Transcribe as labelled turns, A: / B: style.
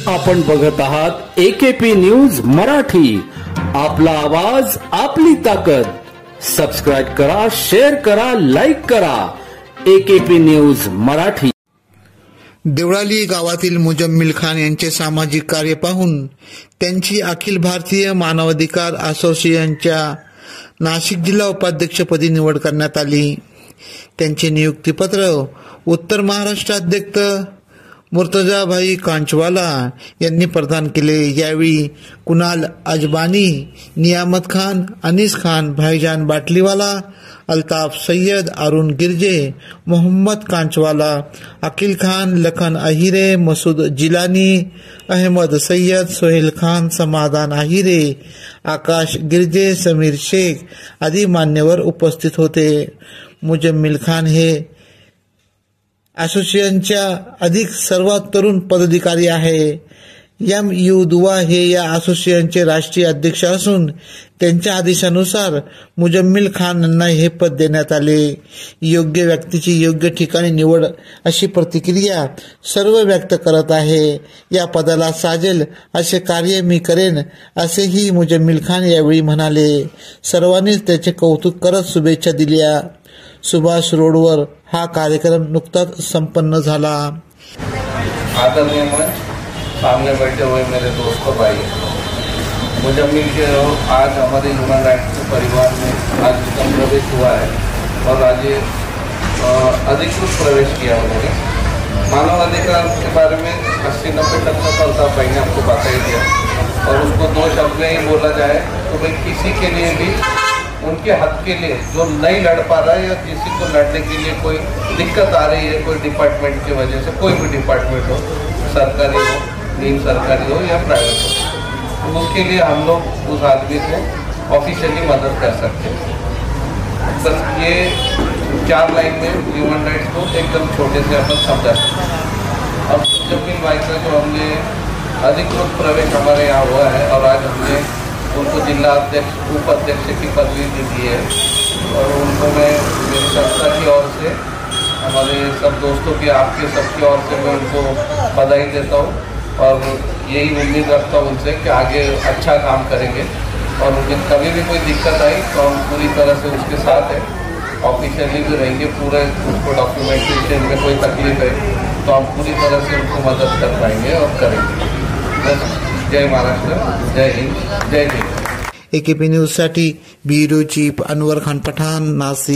A: आपण बघत आहात एकेपी न्यूज मराठी। आपला आवाज आपली ताकद। सबस्क्राइब करा, शेअर करा, लाईक करा। AKP news Marathi.
B: देवळाली गावातील मुजम्मिल खान यांचे सामाजिक कार्य पाहून त्यांची अखिल भारतीय मानवाधिकार असोसिएशनच्या नाशिक जिल्हा उपाध्यक्षपदी निवड करण्यात आली। त्यांचे नियुक्तीपत्र उत्तर महाराष्ट्र अध्यक्ष मुर्तजाभाई कांचवाला यांनी प्रदान केले। यावेळी कुणाल अजबानी, नियामत खान, अनीस खान, भाईजान बाटलीवाला, अल्ताफ सय्यद, अरुण गिरजे, मोहम्मद कांचवाला, अकील खान, लखन अहिरे, मसूद जिलानी, अहमद सय्यद, सोहेल खान, समाधान अहिरे, आकाश गिरजे, समीर शेख आदी मान्यवर उपस्थित होते। मुजम्मिल खान हे असोसिएशनच्या अधिक सर्वात तरुण पदाधिकारी आहे। MU दुआ हे या असोसिएशनचे राष्ट्रीय अध्यक्ष असून त्यांच्या आदेशानुसार मुजम्मिल खान यांना हे पद देण्यात आले। योग्य व्यक्तीची योग्य ठिकाणी निवड अशी प्रतिक्रिया सर्व व्यक्त करत आहे। या पदाला साजेल असे कार्य मी करेन असेही मुजम्मिल खान यावेळी म्हणाले। सर्वांनीच त्याचे कौतुक करत शुभेच्छा दिल्या। सुभाष रोडवर हा कार्यक्रम नुकताच संपन्न झाला।
C: आदरणीय मंच, सामने बैठे हुए मेरे दोस्तों भाई, मुजम्मिल के आज हमारे ह्यूमन राइट्स के परिवार में आज उसका प्रवेश हुआ है और आज ये अधिकृत प्रवेश किया उन्होंने। मानवाधिकार के बारे में 80-90% तो अल्ताफ भाई ने आपको बता ही दिया और उसको 2 शब्द में ही बोला जाए तो भाई किसी के लिए भी उनके हक के लिए जो नहीं लड़ पा रहा है या किसी को लड़ने के लिए कोई दिक्कत आ रही है, कोई डिपार्टमेंट की वजह से, कोई भी डिपार्टमेंट हो, सरकारी हो, नीम सरकारी हो या प्राइवेट हो, तो उसके लिए हम लोग उस आदमी को ऑफिशियली मदद कर सकते हैं। बस ये 4 लाइन में ह्यूमन राइट्स को एकदम छोटे से अपन समझा सकते हैं। अब मुजम्मिल भाई का जो हमने अधिकृत प्रवेश हमारे यहाँ हुआ है और आज हमने उनको जिला अध्यक्ष उपाध्यक्ष की पदवी दी है और उनको मैं मेरी संस्था की ओर से, हमारे सब दोस्तों की, आपके सबकी ओर से मैं उनको बधाई देता हूँ और यही उम्मीद रखता हूँ उनसे कि आगे अच्छा काम करेंगे और उनके कभी भी कोई दिक्कत आई तो हम पूरी तरह से उसके साथ हैं, ऑफिशियली भी रहेंगे। पूरे उसको डॉक्यूमेंटेशन में कोई तकलीफ है तो हम पूरी तरह से उनको मदद कर पाएंगे और करेंगे। बस जय महाराष्ट्र, जय हिंद, जय जय।
B: एकेपी न्यूज साठी ब्युरो चीफ अनवर खान पठाण, नाशिक।